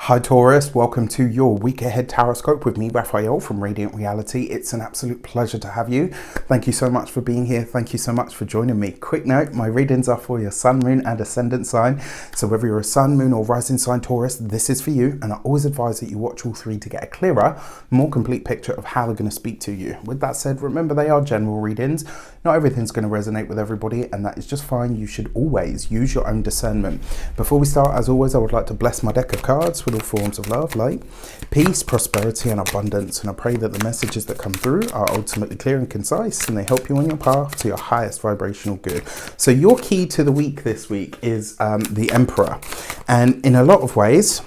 Hi Taurus, welcome to your week ahead tarot with me, Raphael from Reydiant Reality. It's an absolute pleasure to have you. Thank you so much for being here. Thank you so much for joining me. Quick note, my readings are for your sun, moon and ascendant sign. So whether you're a sun, moon or rising sign Taurus, this is for you. And I always advise that you watch all three to get a clearer, more complete picture of how they're going to speak to you. With that said, remember they are general readings. Not everything's going to resonate with everybody, and that is just fine. You should always use your own discernment. Before we start, as always, I would like to bless my deck of cards with all forms of love, light, peace, prosperity and abundance. And I pray that the messages that come through are ultimately clear and concise, and they help you on your path to your highest vibrational good. So your key to the week this week is the Emperor. And in a lot of ways,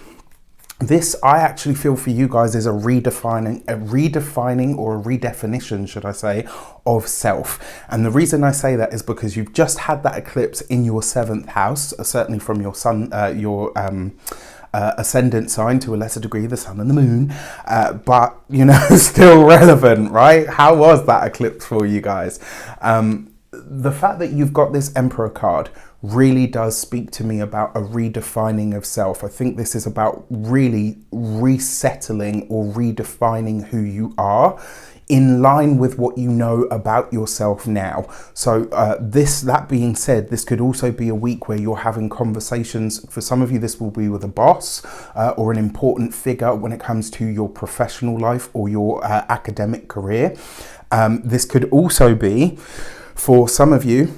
this, I actually feel for you guys, is a redefining or a redefinition, should I say, of self. And the reason I say that is because you've just had that eclipse in your 7th house, certainly from your sun, ascendant sign, to a lesser degree the sun and the moon, but you know, still relevant, right? How was that eclipse for you guys? The fact that you've got this Emperor card really does speak to me about a redefining of self. I think this is about really resettling or redefining who you are in line with what you know about yourself now. So that being said, this could also be a week where you're having conversations. For some of you, this will be with a boss or an important figure when it comes to your professional life or your academic career. This could also be, for some of you,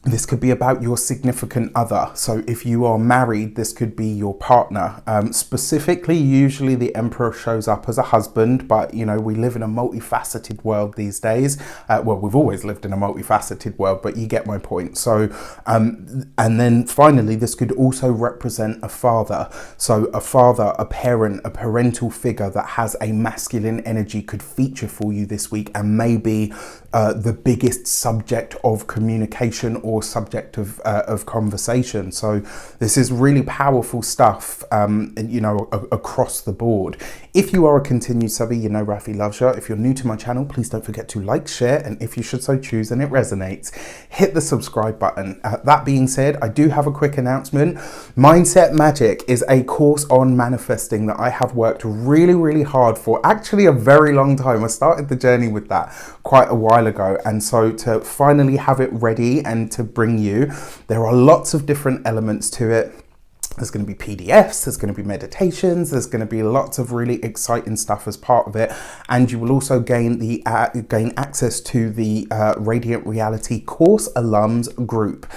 this could be about your significant other. So if you are married, this could be your partner. Specifically, usually the Emperor shows up as a husband, but you know, we live in a multifaceted world these days. Well, we've always lived in a multifaceted world, but you get my point. So, and then finally, this could also represent a father. So a father, a parent, a parental figure that has a masculine energy could feature for you this week, and maybe the biggest subject of communication or subject of conversation. So this is really powerful stuff, you know, across the board. If you are a continued subby, you know Rafi loves you. If you're new to my channel, please don't forget to like, share, and if you should so choose and it resonates, hit the subscribe button. That being said, I do have a quick announcement. Mindset Magic is a course on manifesting that I have worked really, really hard for, actually a very long time. I started the journey with that quite a while ago, and so to finally have it ready and to bring you, there are lots of different elements to it. There's going to be PDFs, there's going to be meditations, there's going to be lots of really exciting stuff as part of it, and you will also gain access to the Reydiant Reality course alums group.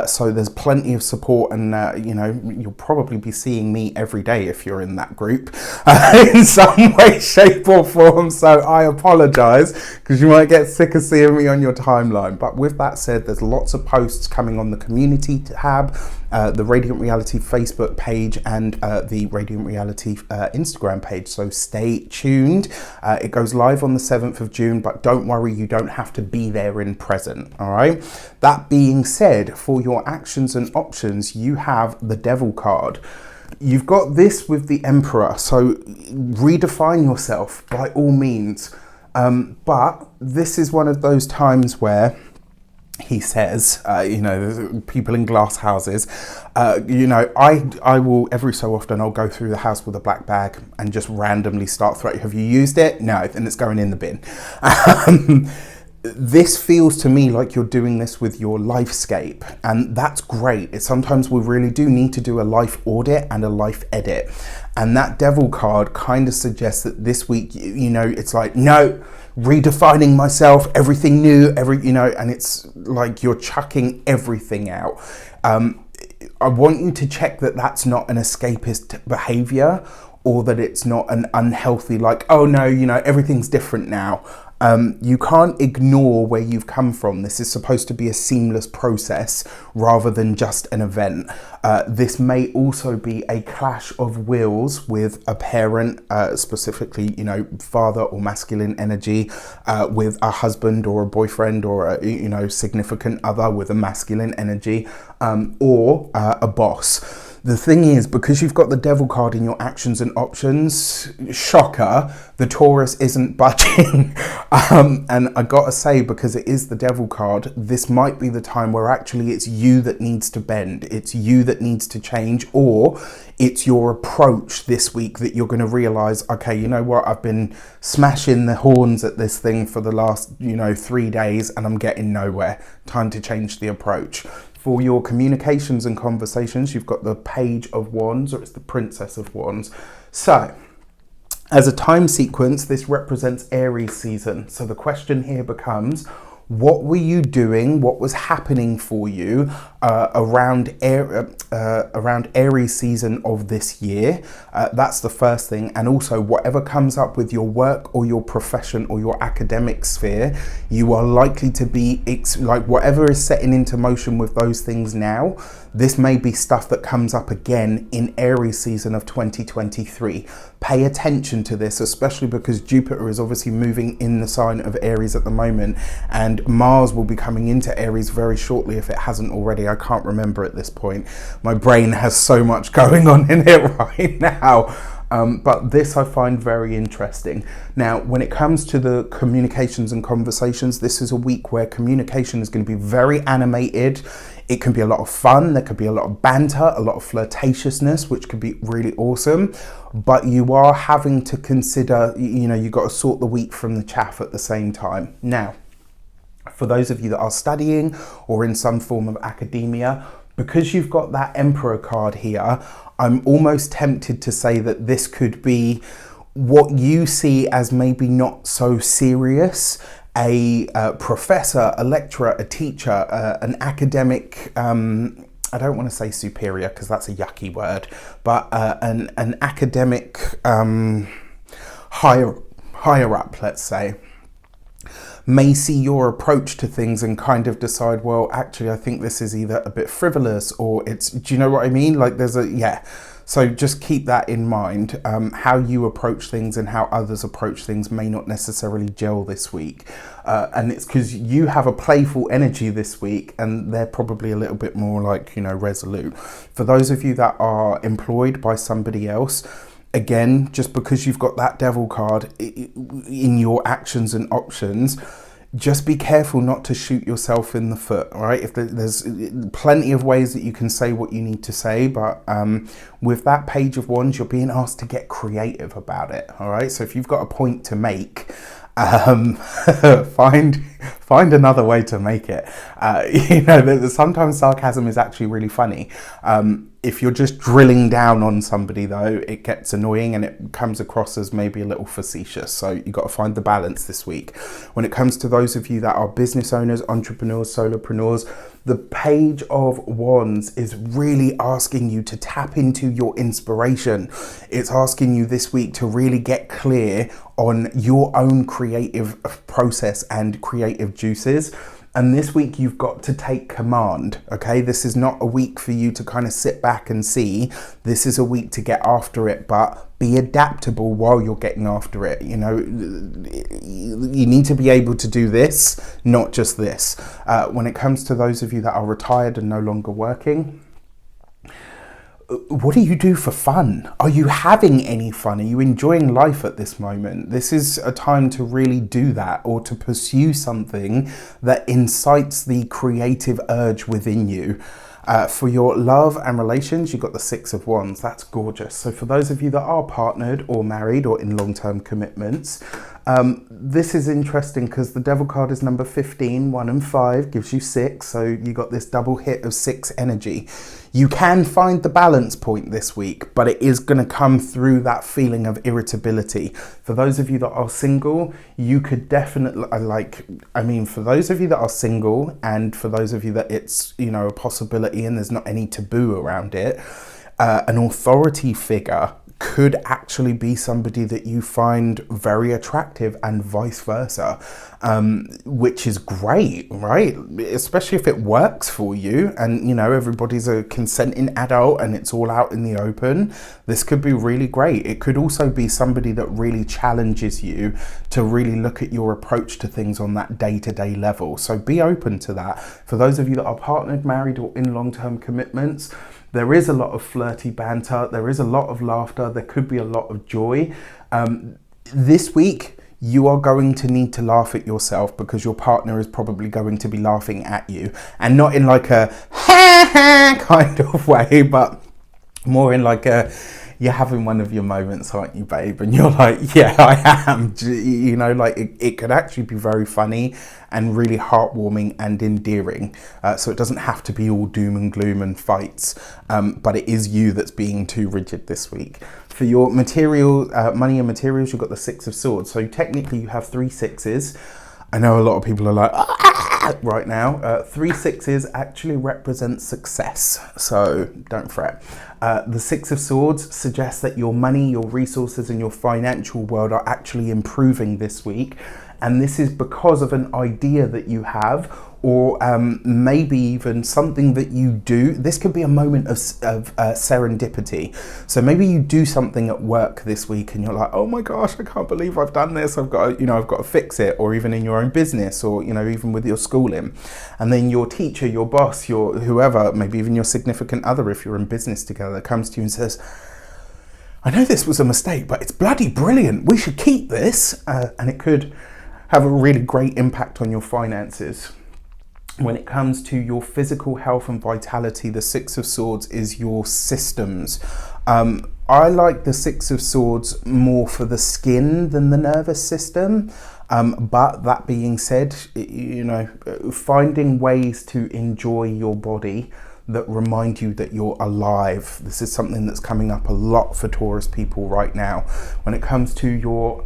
So there's plenty of support, and you know, you'll probably be seeing me every day if you're in that group in some way, shape or form. So I apologize because you might get sick of seeing me on your timeline. But with that said, there's lots of posts coming on the community tab, the Reydiant Reality Facebook page, and the Reydiant Reality Instagram page. So stay tuned. It goes live on the 7th of June, but don't worry, you don't have to be there in present. All right. That being said, for your actions and options, you have the Devil card. You've got this with the Emperor. So redefine yourself by all means. But this is one of those times where he says, you know, people in glass houses, you know, I will every so often, I'll go through the house with a black bag and just randomly start throwing. Have you used it? No, then it's going in the bin. This feels to me like you're doing this with your lifescape, and that's great. Sometimes we really do need to do a life audit and a life edit. And that Devil card kind of suggests that this week, you know, it's like, no, redefining myself, everything new, you know, and it's like you're chucking everything out. I want you to check that that's not an escapist behavior, or that it's not an unhealthy, like, oh no, you know, everything's different now. You can't ignore where you've come from. This is supposed to be a seamless process rather than just an event. This may also be a clash of wills with a parent, specifically, you know, father or masculine energy, with a husband or a boyfriend or a, you know, significant other with a masculine energy, or a boss. The thing is, because you've got the Devil card in your actions and options, shocker, the Taurus isn't budging. And I gotta say, because it is the Devil card, this might be the time where actually it's you that needs to bend. It's you that needs to change, or it's your approach this week that you're going to realize, okay, you know what, I've been smashing the horns at this thing for the last, 3 days and I'm getting nowhere. Time to change the approach. For your communications and conversations, you've got the Page of Wands, or it's the Princess of Wands. So, as a time sequence, this represents Aries season. So the question here becomes, what were you doing? What was happening for you around Aries season of this year? That's the first thing. And also, whatever comes up with your work or your profession or your academic sphere, you are likely to be, like whatever is setting into motion with those things now, this may be stuff that comes up again in Aries season of 2023. Pay attention to this, especially because Jupiter is obviously moving in the sign of Aries at the moment, and Mars will be coming into Aries very shortly if it hasn't already. I can't remember at this point. My brain has so much going on in it right now. But this I find very interesting. Now, when it comes to the communications and conversations, this is a week where communication is going to be very animated. It can be a lot of fun. There could be a lot of banter, a lot of flirtatiousness, which could be really awesome. But you are having to consider, you've got to sort the wheat from the chaff at the same time. Now, for those of you that are studying or in some form of academia, because you've got that Emperor card here, I'm almost tempted to say that this could be what you see as maybe not so serious. A professor, a lecturer, a teacher, an academic, I don't want to say superior because that's a yucky word, but an academic higher up, let's say, may see your approach to things and kind of decide, well, actually, I think this is either a bit frivolous or it's, do you know what I mean? Like so just keep that in mind. How you approach things and how others approach things may not necessarily gel this week. And it's because you have a playful energy this week and they're probably a little bit more like, resolute. For those of you that are employed by somebody else, again, just because you've got that Devil card in your actions and options, just be careful not to shoot yourself in the foot, all right? If there's plenty of ways that you can say what you need to say, but with that Page of Wands, you're being asked to get creative about it, all right? So if you've got a point to make, find another way to make it. Sometimes sarcasm is actually really funny. If you're just drilling down on somebody though, it gets annoying and it comes across as maybe a little facetious. So you've got to find the balance this week. When it comes to those of you that are business owners, entrepreneurs, solopreneurs, the Page of Wands is really asking you to tap into your inspiration. It's asking you this week to really get clear on your own creative process and creative juices. And this week you've got to take command, okay? This is not a week for you to kind of sit back and see. This is a week to get after it, but be adaptable while you're getting after it. You need to be able to do this, not just this. When it comes to those of you that are retired and no longer working, what do you do for fun? Are you having any fun? Are you enjoying life at this moment? This is a time to really do that, or to pursue something that incites the creative urge within you. For your love and relations, you've got the Six of Wands. That's gorgeous. So for those of you that are partnered or married or in long-term commitments, this is interesting because the Devil card is number 15, 1 and 5 gives you 6. So you got this double hit of 6 energy. You can find the balance point this week, but it is going to come through that feeling of irritability. For those of you that are single, you could definitely, for those of you that are single and for those of you that it's, a possibility and there's not any taboo around it, an authority figure could actually be somebody that you find very attractive and vice versa, which is great, right? Especially if it works for you and, everybody's a consenting adult and it's all out in the open. This could be really great. It could also be somebody that really challenges you to really look at your approach to things on that day-to-day level. So be open to that. For those of you that are partnered, married or in long-term commitments, There is a lot of flirty banter. There is a lot of laughter. There could be a lot of joy. This week, you are going to need to laugh at yourself because your partner is probably going to be laughing at you, and not in like a ha ha kind of way, but more in like a, you're having one of your moments, aren't you, babe? And you're like, yeah, I am. You know, like it could actually be very funny and really heartwarming and endearing. So it doesn't have to be all doom and gloom and fights, but it is you that's being too rigid this week. For your material, money and materials, you've got the Six of Swords. So technically you have 3 sixes. I know a lot of people are like, ah, right now. 3 sixes actually represent success, so don't fret. The Six of Swords suggests that your money, your resources, and your financial world are actually improving this week. And this is because of an idea that you have, or maybe even something that you do. This could be a moment of serendipity. So maybe you do something at work this week and you're like, oh my gosh, I can't believe I've done this. I've got to fix it. Or even in your own business, or, even with your schooling. And then your teacher, your boss, your whoever, maybe even your significant other, if you're in business together, comes to you and says, I know this was a mistake, but it's bloody brilliant. We should keep this. And it could have a really great impact on your finances. When it comes to your physical health and vitality, the Six of Swords is your systems. I like the Six of Swords more for the skin than the nervous system. But that being said, finding ways to enjoy your body that remind you that you're alive. This is something that's coming up a lot for Taurus people right now. When it comes to your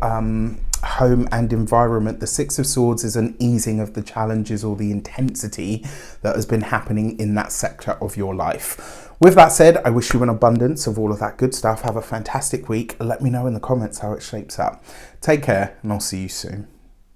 home and environment, the Six of Swords is an easing of the challenges or the intensity that has been happening in that sector of your life. With that said, I wish you an abundance of all of that good stuff. Have a fantastic week. Let me know in the comments how it shapes up. Take care, and I'll see you soon.